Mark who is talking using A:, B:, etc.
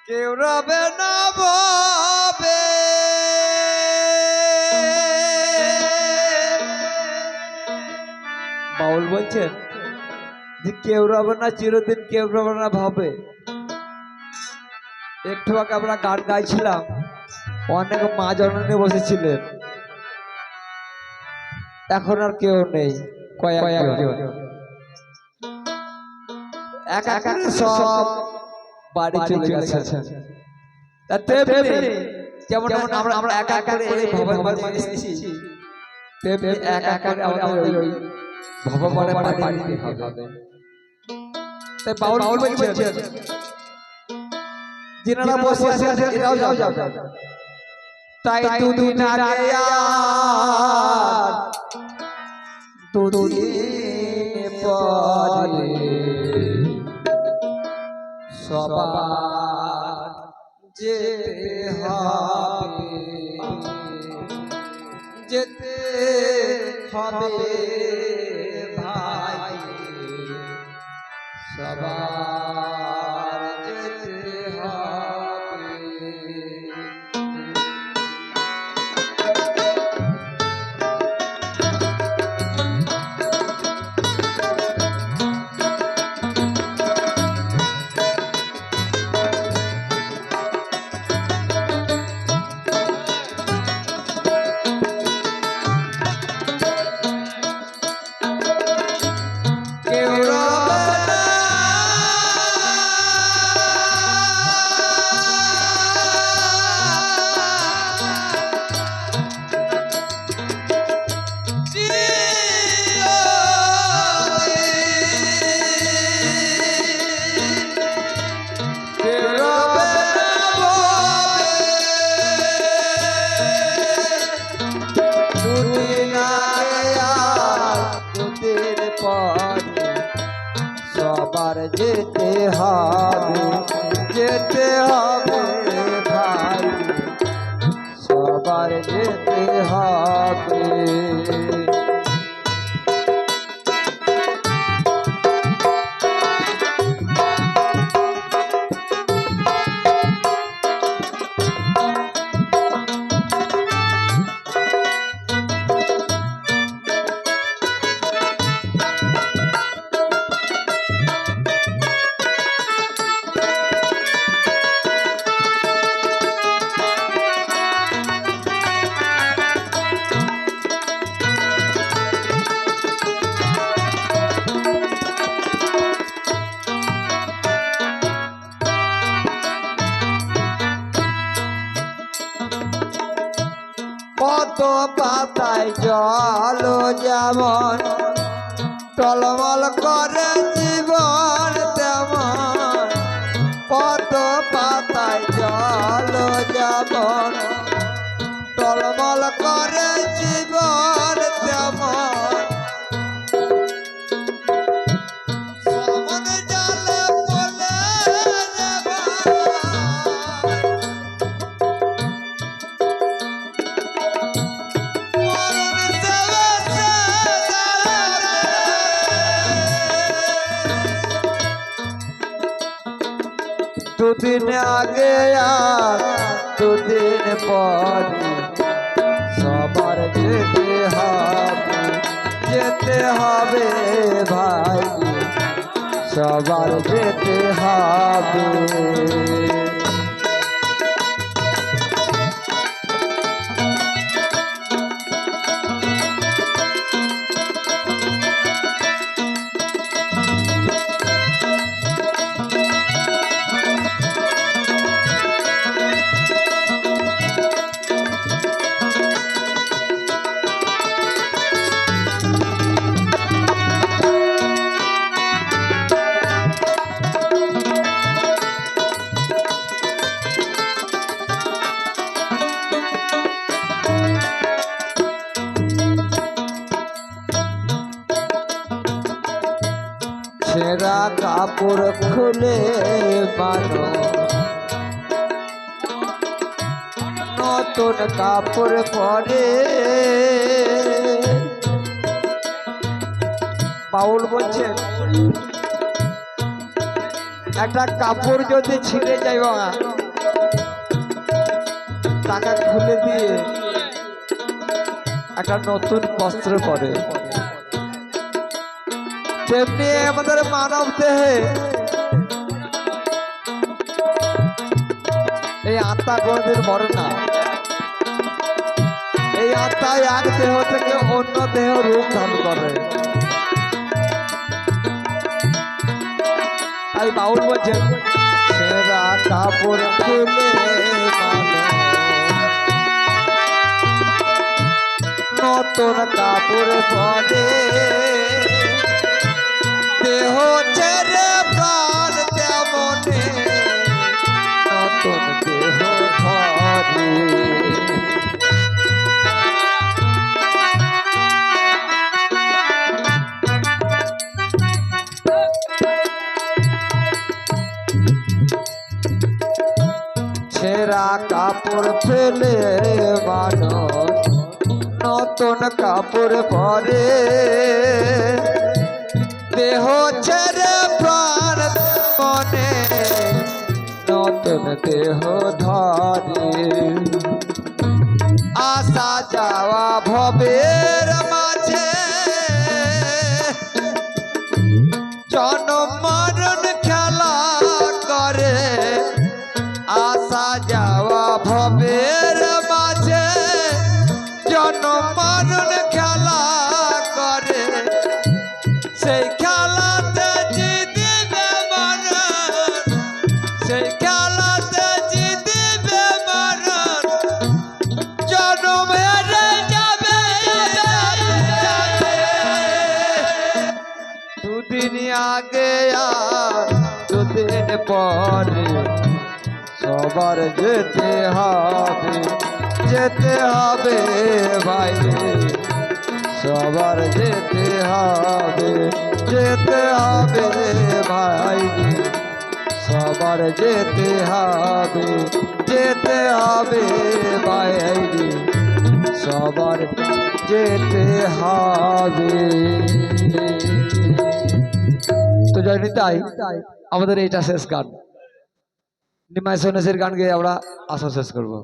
A: কেউ রবে না ভাবে বাউল বলছেন যে কেউ রবে না চিরদিন, কেউ রবে না ভাবে। একটু আগে আমরা গান গাইছিলাম, অনেক মা জননী বসেছিলেন, এখন আর কেউ নেই, কয়েকজন এক এক সব বাড়ি চলে গেছে। যেমন আমরা এক এক করে এই ভগবান এসেছি, তেমনি এক এক করে আমাদের ওই ভগবানের বাড়িতে হবে। তাই বাউল বলছেন যিনারা বসে আছেন এরাও যাবে। তাই দুদিন আগে আর দুদিন পরে সবার যেতে হবে, যেতে হবে ভাই, সবার যেতে হবে। সবার যেতে হবে, যেতে হবে ভাই, সবার যেতে হবে। কত পাতায় জল যেমন টলমল করে জীবন তেমন, কত পাতায় জল যেমন টলমল করে জীবন তেমন, শ্রবণ জলে বলে দুদিন আগে আর দুদিন পরে সবার যেতে হবে, যেতে হবে ভাই, সবার যেতে হবে। ছেঁড়া কাপড় খুলে মানো নতুন কাপড় পরে, বাউল বলছেন একটা কাপড় যদি ছিঁড়ে যায় বাবা টাকা খুলে দিয়ে একটা নতুন বস্ত্র পরে, তেমনি আমাদের মানব দেহে এই আত্মা কোনদিন মরে না। এই আত্মা এক দেহ থেকে অন্য দেহ রূপ ধারণ করে। তাই বাউল বলছেন ছেঁড়া কাপড় খুলে নতুন কাপড় পরে, দেহ ছেড়ে প্রাণ তেমনে নতুন দেহ ধরে। ছেঁড়া কাপড় ফেলে মানুষ নতুন কাপড় পরে, দেহ ছেড়ে প্রাণ মনে নতুন দেহ ধরে। আসা যাওয়া ভবের মাঝে জন্ম মরণ খেলা করে, আসা যাওয়া ভবের মাঝে জন্ম মরণ খেলা করে, সেই খেলাতে জিতবে মরণ, সেই খেলাতে জিতবে মরণ, জন্ম হেরে যাবে দুদিন আগে আর দুদিন পরে সবার যেতে হবে, যেতে হবে ভাই, সবার যেতে হবে, যেতে হবে ভাই, সবার যেতে হবে, যেতে হবে ভাই, সবার যেতে হবে। তো জানি তাই আমাদের এইটা শেষ গান, নিমাই সন্ন্যাসীর গান গিয়ে আমরা আসা শেষ করবো।